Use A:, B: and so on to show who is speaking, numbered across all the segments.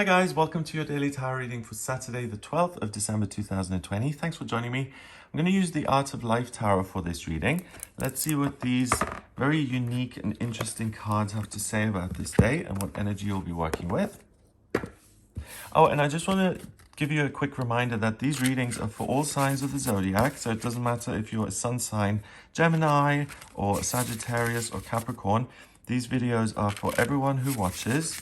A: Hi guys, welcome to your daily tarot reading for Saturday the 12th of December 2020. Thanks for joining me. I'm going to use the Art of Life Tarot for this reading. Let's see what these very unique and interesting cards have to say about this day and what energy you'll be working with. Oh, and I just want to give you a quick reminder that these readings are for all signs of the zodiac, so it doesn't matter if you're a sun sign Gemini or Sagittarius or Capricorn. These videos are for everyone who watches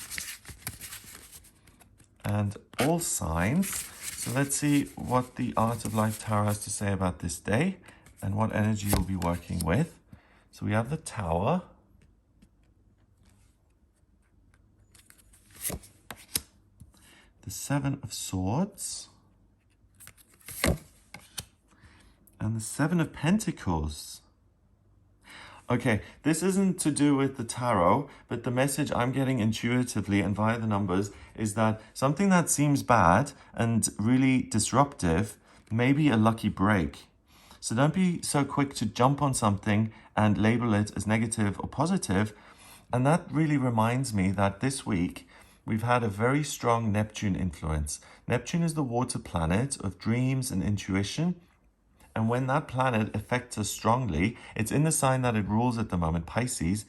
A: and all signs. So let's see what the Art of Life Tarot has to say about this day and what energy you'll be working with. So we have the Tower, the Seven of Swords, and the Seven of Pentacles. Okay, this isn't to do with the tarot, but the message I'm getting intuitively and via the numbers is that something that seems bad and really disruptive may be a lucky break. So don't be so quick to jump on something and label it as negative or positive. And that really reminds me that this week we've had a very strong Neptune influence. Neptune is the water planet of dreams and intuition. And when that planet affects us strongly, it's in the sign that it rules at the moment, Pisces,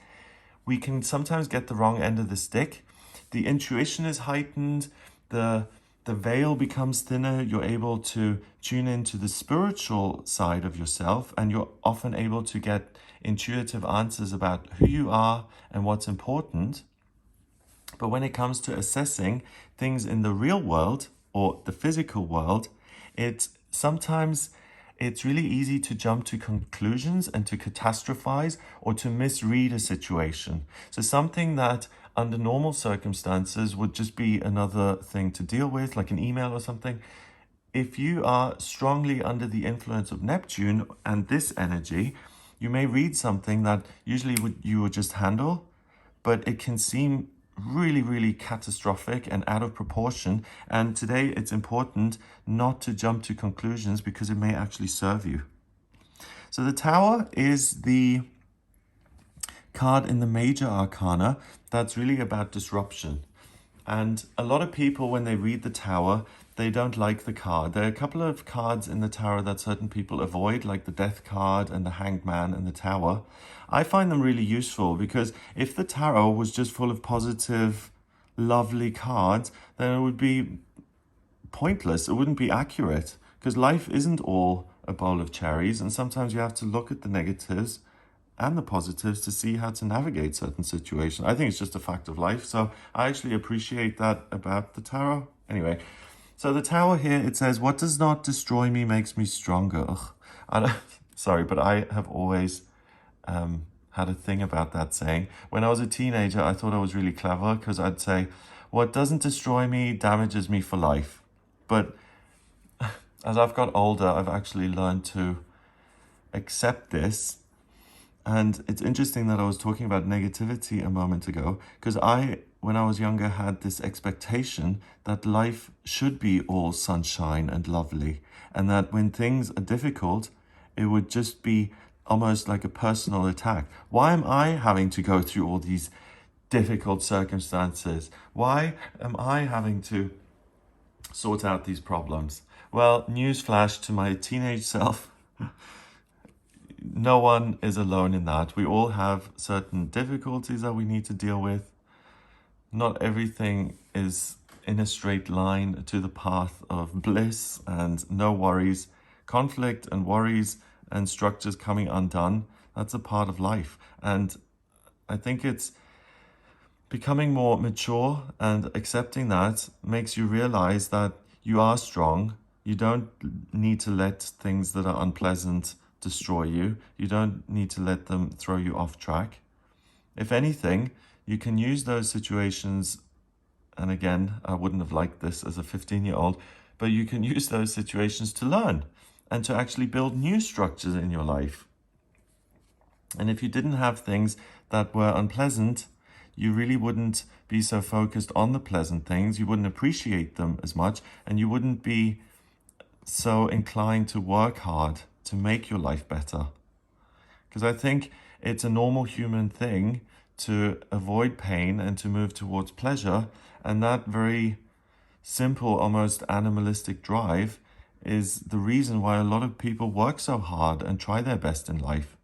A: we can sometimes get the wrong end of the stick. The intuition is heightened, the veil becomes thinner, you're able to tune into the spiritual side of yourself, and you're often able to get intuitive answers about who you are and what's important. But when it comes to assessing things in the real world or the physical world, it's really easy to jump to conclusions and to catastrophize or to misread a situation. So something that under normal circumstances would just be another thing to deal with, like an email or something. If you are strongly under the influence of Neptune and this energy, you may read something that usually you would just handle, but it can seem really, really catastrophic and out of proportion. And today it's important not to jump to conclusions because it may actually serve you. So the Tower is the card in the major arcana that's really about disruption. And a lot of people, when they read the Tower, they don't like the card. There are a couple of cards in the Tower that certain people avoid, like the Death card and the Hanged Man and the Tower. I find them really useful because if the Tarot was just full of positive, lovely cards, then it would be pointless. It wouldn't be accurate because life isn't all a bowl of cherries, and sometimes you have to look at the negatives and the positives to see how to navigate certain situations. I think it's just a fact of life. So I actually appreciate that about the Tarot. Anyway, so the Tower here, it says, what does not destroy me makes me stronger. Ugh. Sorry, but I have always had a thing about that saying. When I was a teenager, I thought I was really clever because I'd say, what doesn't destroy me damages me for life. But as I've got older, I've actually learned to accept this. And it's interesting that I was talking about negativity a moment ago, because when I was younger, had this expectation that life should be all sunshine and lovely, and that when things are difficult, it would just be almost like a personal attack. Why am I having to go through all these difficult circumstances? Why am I having to sort out these problems? Well, newsflash to my teenage self. No one is alone in that. We all have certain difficulties that we need to deal with. Not everything is in a straight line to the path of bliss and no worries. Conflict and worries and structures coming undone, that's a part of life. And I think it's becoming more mature, and accepting that makes you realize that you are strong. You don't need to let things that are unpleasant destroy you. You don't need to let them throw you off track. If anything, you can use those situations, and again, I wouldn't have liked this as a 15-year-old, but you can use those situations to learn and to actually build new structures in your life. And if you didn't have things that were unpleasant, you really wouldn't be so focused on the pleasant things. You wouldn't appreciate them as much, and you wouldn't be so inclined to work hard to make your life better. Because I think it's a normal human thing to avoid pain and to move towards pleasure, and that very simple, almost animalistic drive is the reason why a lot of people work so hard and try their best in life.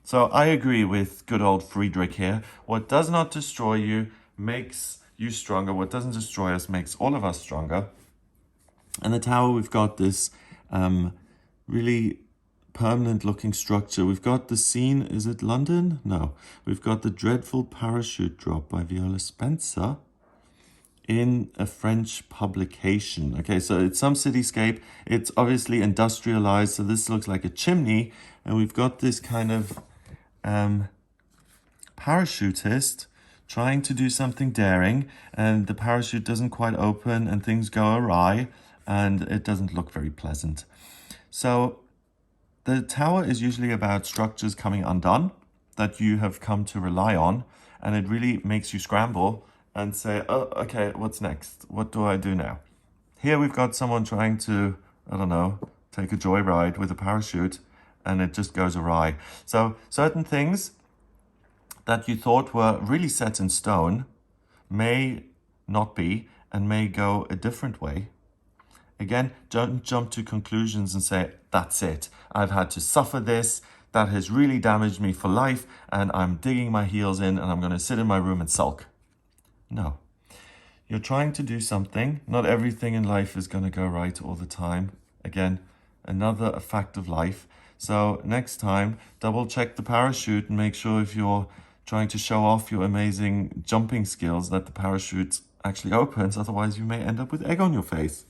A: So I agree with good old Friedrich here. What does not destroy you makes you stronger. What doesn't destroy us makes all of us stronger. And the tower, we've got this really permanent looking structure. We've got the scene, is it London? No. We've got the dreadful parachute drop by Viola Spencer in a French publication. Okay, so it's some cityscape. It's obviously industrialized, so this looks like a chimney. And we've got this kind of parachutist trying to do something daring, and the parachute doesn't quite open and things go awry, and it doesn't look very pleasant. So the tower is usually about structures coming undone that you have come to rely on, and it really makes you scramble and say, oh, okay, what's next? What do I do now? Here we've got someone trying to, I don't know, take a joyride with a parachute, and it just goes awry. So certain things that you thought were really set in stone may not be and may go a different way. Again, don't jump to conclusions and say, that's it. I've had to suffer this. That has really damaged me for life, and I'm digging my heels in and I'm going to sit in my room and sulk. No. You're trying to do something. Not everything in life is going to go right all the time. Again, another fact of life. So next time, double check the parachute and make sure if you're trying to show off your amazing jumping skills that the parachute actually opens. Otherwise, you may end up with egg on your face.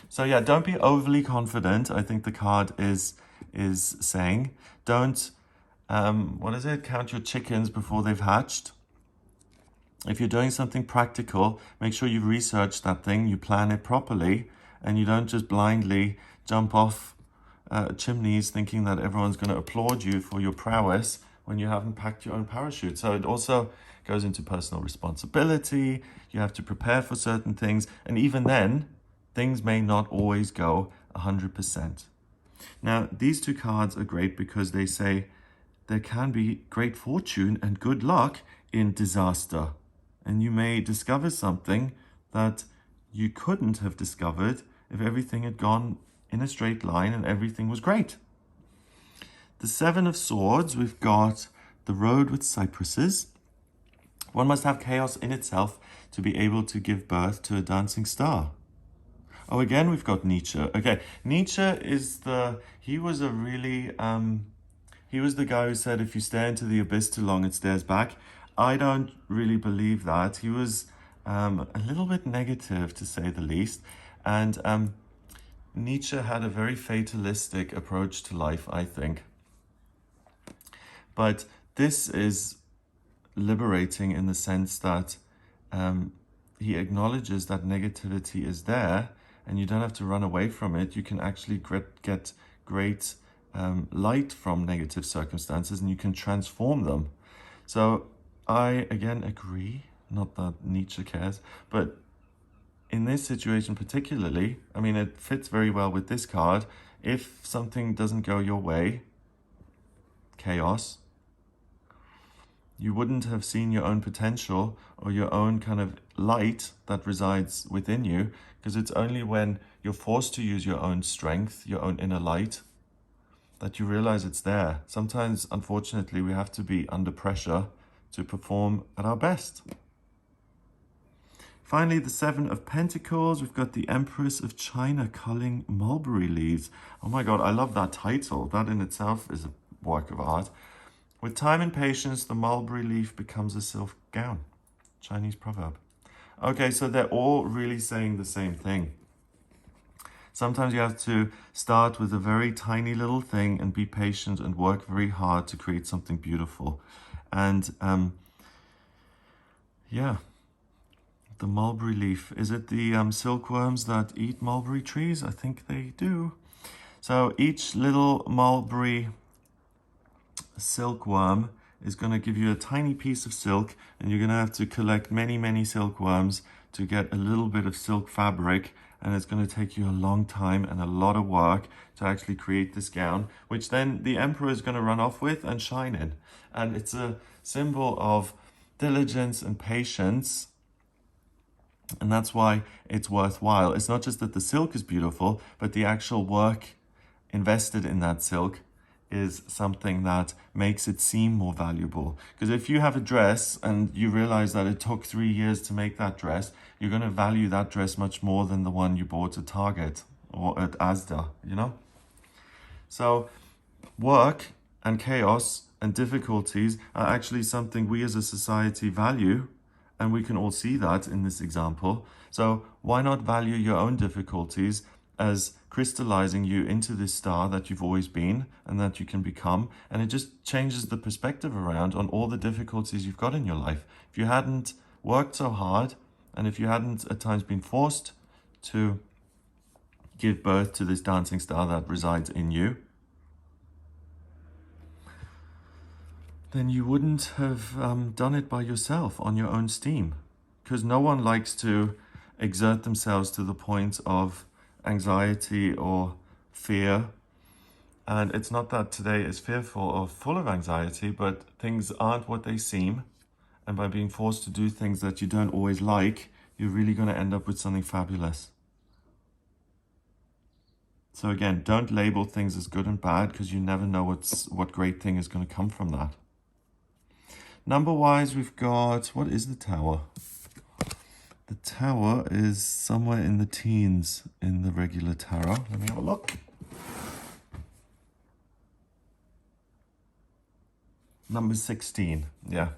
A: So yeah, don't be overly confident. I think the card is saying, don't, count your chickens before they've hatched. If you're doing something practical, make sure you've researched that thing, you plan it properly, and you don't just blindly jump off chimneys thinking that everyone's going to applaud you for your prowess when you haven't packed your own parachute. So it also goes into personal responsibility. You have to prepare for certain things, and even then, things may not always go 100%. Now, these two cards are great because they say there can be great fortune and good luck in disaster. And you may discover something that you couldn't have discovered if everything had gone in a straight line and everything was great. The Seven of Swords, we've got the road with cypresses. One must have chaos in itself to be able to give birth to a dancing star. Oh, again, we've got Nietzsche. Okay, Nietzsche is he was the guy who said, if you stare into the abyss too long, it stares back. I don't really believe that. He was a little bit negative, to say the least. And Nietzsche had a very fatalistic approach to life, I think. But this is liberating in the sense that he acknowledges that negativity is there, and you don't have to run away from it. You can actually get great light from negative circumstances, and you can transform them. So I, again, agree, not that Nietzsche cares, but in this situation particularly, I mean, it fits very well with this card. If something doesn't go your way, chaos, you wouldn't have seen your own potential or your own kind of light that resides within you, because it's only when you're forced to use your own strength, your own inner light, that you realize it's there. Sometimes, unfortunately, we have to be under pressure to perform at our best. Finally, the Seven of Pentacles. We've got the Empress of China culling mulberry leaves. Oh my God, I love that title. That in itself is a work of art. With time and patience, the mulberry leaf becomes a silk gown. Chinese proverb. Okay, so they're all really saying the same thing. Sometimes you have to start with a very tiny little thing and be patient and work very hard to create something beautiful. And yeah, the mulberry leaf. Is it the silkworms that eat mulberry trees? I think they do. So each little mulberry silkworm is going to give you a tiny piece of silk, and you're going to have to collect many, many silkworms to get a little bit of silk fabric, and it's going to take you a long time and a lot of work to actually create this gown, which then the emperor is going to run off with and shine in. And it's a symbol of diligence and patience And that's why it's worthwhile. It's not just that the silk is beautiful, but the actual work invested in that silk is something that makes it seem more valuable. Because if you have a dress and you realize that it took 3 years to make that dress, you're going to value that dress much more than the one you bought at Target or at Asda, you know? So work and chaos and difficulties are actually something we as a society value, and we can all see that in this example. So why not value your own difficulties as crystallizing you into this star that you've always been and that you can become? And it just changes the perspective around on all the difficulties you've got in your life. If you hadn't worked so hard, and if you hadn't at times been forced to give birth to this dancing star that resides in you, then you wouldn't have done it by yourself on your own steam. Because no one likes to exert themselves to the point of anxiety or fear. And it's not that today is fearful or full of anxiety, but things aren't what they seem. And by being forced to do things that you don't always like, you're really going to end up with something fabulous. So again, don't label things as good and bad, because you never know what great thing is going to come from that. Number-wise, we've got, what is the Tower? The Tower is somewhere in the teens in the regular tarot. Let me have a look. Number 16, yeah.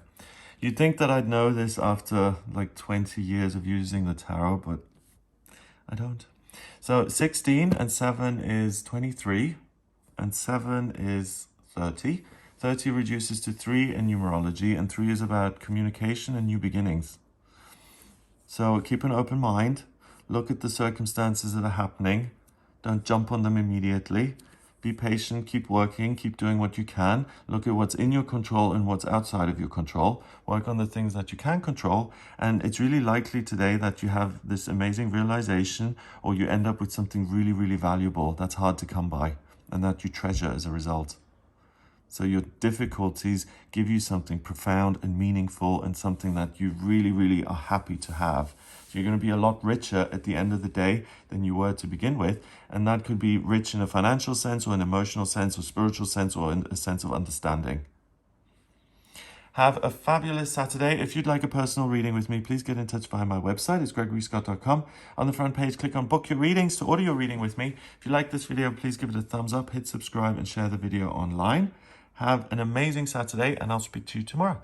A: You'd think that I'd know this after like 20 years of using the tarot, but I don't. So 16 and 7 is 23, and 7 is 30. 30 reduces to 3 in numerology, and 3 is about communication and new beginnings. So keep an open mind. Look at the circumstances that are happening. Don't jump on them immediately. Be patient, keep working, keep doing what you can. Look at what's in your control and what's outside of your control. Work on the things that you can control. And it's really likely today that you have this amazing realization, or you end up with something really, really valuable that's hard to come by and that you treasure as a result. So your difficulties give you something profound and meaningful, and something that you really, really are happy to have. So you're going to be a lot richer at the end of the day than you were to begin with. And that could be rich in a financial sense, or an emotional sense, or spiritual sense, or in a sense of understanding. Have a fabulous Saturday. If you'd like a personal reading with me, please get in touch via my website. It's gregoryscott.com. On the front page, click on Book Your Readings to order your reading with me. If you like this video, please give it a thumbs up, hit subscribe, and share the video online. Have an amazing Saturday, and I'll speak to you tomorrow.